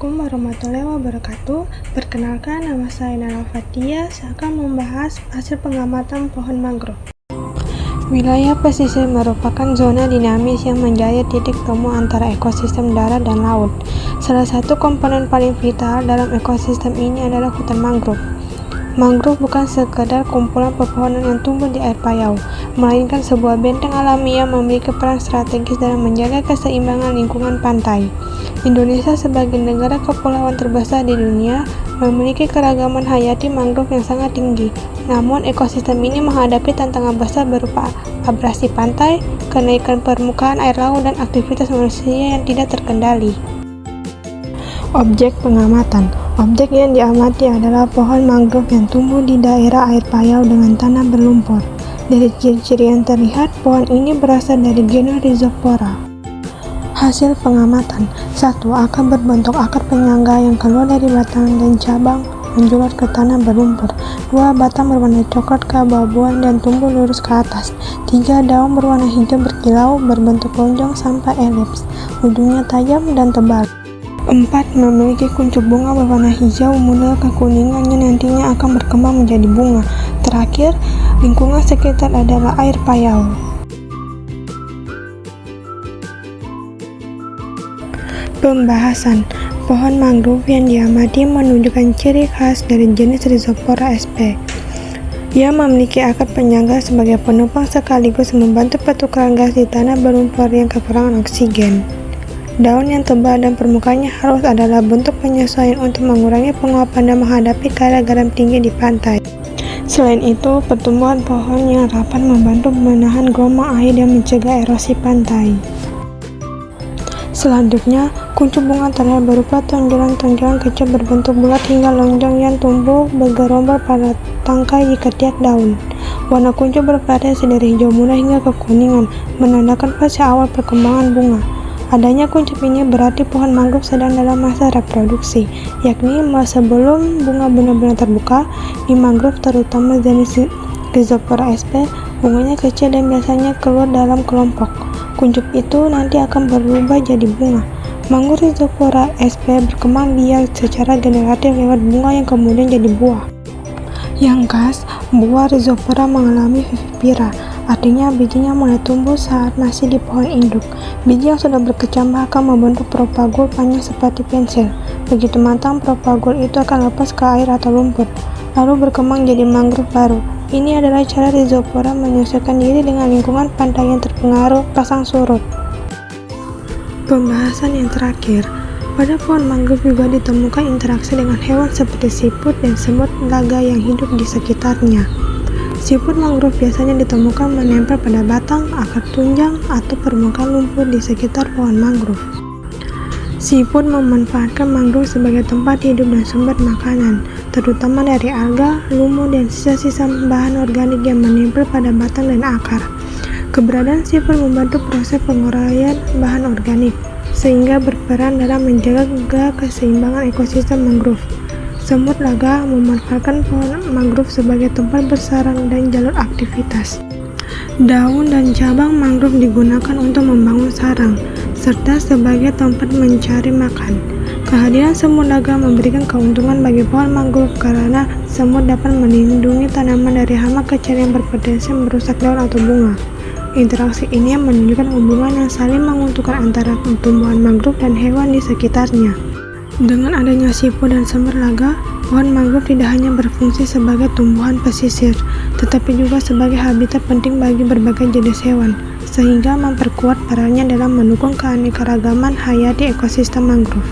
Assalamualaikum warahmatullahi wabarakatuh. Perkenalkan, nama saya Nala Fatia. Saya akan membahas hasil pengamatan pohon mangrove. Wilayah pesisir merupakan zona dinamis yang menjadi titik temu antara ekosistem darat dan laut. Salah satu komponen paling vital dalam ekosistem ini adalah hutan mangrove. Mangrove bukan sekedar kumpulan pepohonan yang tumbuh di air payau, melainkan sebuah benteng alami yang memiliki peran strategis dalam menjaga keseimbangan lingkungan pantai. Indonesia sebagai negara kepulauan terbesar di dunia memiliki keragaman hayati mangrove yang sangat tinggi. Namun, ekosistem ini menghadapi tantangan besar berupa abrasi pantai, kenaikan permukaan air laut, dan aktivitas manusia yang tidak terkendali. Objek pengamatan. Objek yang diamati adalah pohon mangrove yang tumbuh di daerah air payau dengan tanah berlumpur. Dari ciri-ciri yang terlihat, pohon ini berasal dari genus Rhizopora. Hasil pengamatan: 1. Akar berbentuk akar penyangga yang keluar dari batang dan cabang menjulat ke tanah berlumpur. 2. Batang berwarna coklat keabu-abuan dan tumbuh lurus ke atas. 3. Daun berwarna hijau berkilau, berbentuk lonjong sampai elips, ujungnya tajam dan tebal. 4. Memiliki kuncup bunga berwarna hijau muda kekuningan yang nantinya akan berkembang menjadi bunga. Terakhir, lingkungan sekitar adalah air payau. Pembahasan. Pohon mangrove yang diamati menunjukkan ciri khas dari jenis Rhizopora sp. Ia memiliki akar penyangga sebagai penopang sekaligus membantu pertukaran gas di tanah berlumpur yang kekurangan oksigen. Daun yang tebal dan permukaannya halus adalah bentuk penyesuaian untuk mengurangi penguapan dan menghadapi kadar garam tinggi di pantai. Selain itu, pertumbuhan pohon yang rapat membantu menahan gelombang air dan mencegah erosi pantai. Selanjutnya, kuncup bunga terlihat berupa tonjolan-tonjolan kecil berbentuk bulat hingga lonjong yang tumbuh bergerombol pada tangkai di ketiak daun. Warna kuncup bervariasi dari hijau muda hingga kekuningan, menandakan fase awal perkembangan bunga. Adanya kuncup ini berarti pohon mangrove sedang dalam masa reproduksi, yakni masa sebelum bunga benar-benar terbuka. Di mangrove, terutama jenis Rhizopora sp, bunganya kecil dan biasanya keluar dalam kelompok. Kuncup itu nanti akan berubah jadi bunga. Mangrove Rhizopora sp berkembang biak secara generatif lewat bunga yang kemudian jadi buah. Yang khas, buah Rhizopora mengalami vivipira, artinya bijinya mulai tumbuh saat masih di pohon induk. Biji yang sudah berkecambah akan membentuk propagul panjang seperti pensil. Begitu matang, propagul itu akan lepas ke air atau lumpur, lalu berkembang jadi mangrove baru. Ini adalah cara Rhizopora menyesuaikan diri dengan lingkungan pantai yang terpengaruh pasang surut. Pembahasan yang terakhir, pada pohon mangrove juga ditemukan interaksi dengan hewan seperti siput dan semut naga yang hidup di sekitarnya. Siput mangrove biasanya ditemukan menempel pada batang, akar tunjang, atau permukaan lumpur di sekitar pohon mangrove. Siput memanfaatkan mangrove sebagai tempat hidup dan sumber makanan, terutama dari alga, lumut, dan sisa-sisa bahan organik yang menempel pada batang dan akar. Keberadaan siput membantu proses penguraian bahan organik, sehingga berperan dalam menjaga keseimbangan ekosistem mangrove. Semut naga memanfaatkan pohon mangrove sebagai tempat bersarang dan jalur aktivitas. Daun dan cabang mangrove digunakan untuk membangun sarang, serta sebagai tempat mencari makan. Kehadiran semut naga memberikan keuntungan bagi pohon mangrove karena semut dapat melindungi tanaman dari hama kecil yang berpotensi merusak daun atau bunga. Interaksi ini menunjukkan hubungan yang saling menguntungkan antara tumbuhan mangrove dan hewan di sekitarnya. Dengan adanya siput dan semut naga, pohon mangrove tidak hanya berfungsi sebagai tumbuhan pesisir, tetapi juga sebagai habitat penting bagi berbagai jenis hewan, sehingga memperkuat perannya dalam mendukung keanekaragaman hayati ekosistem mangrove.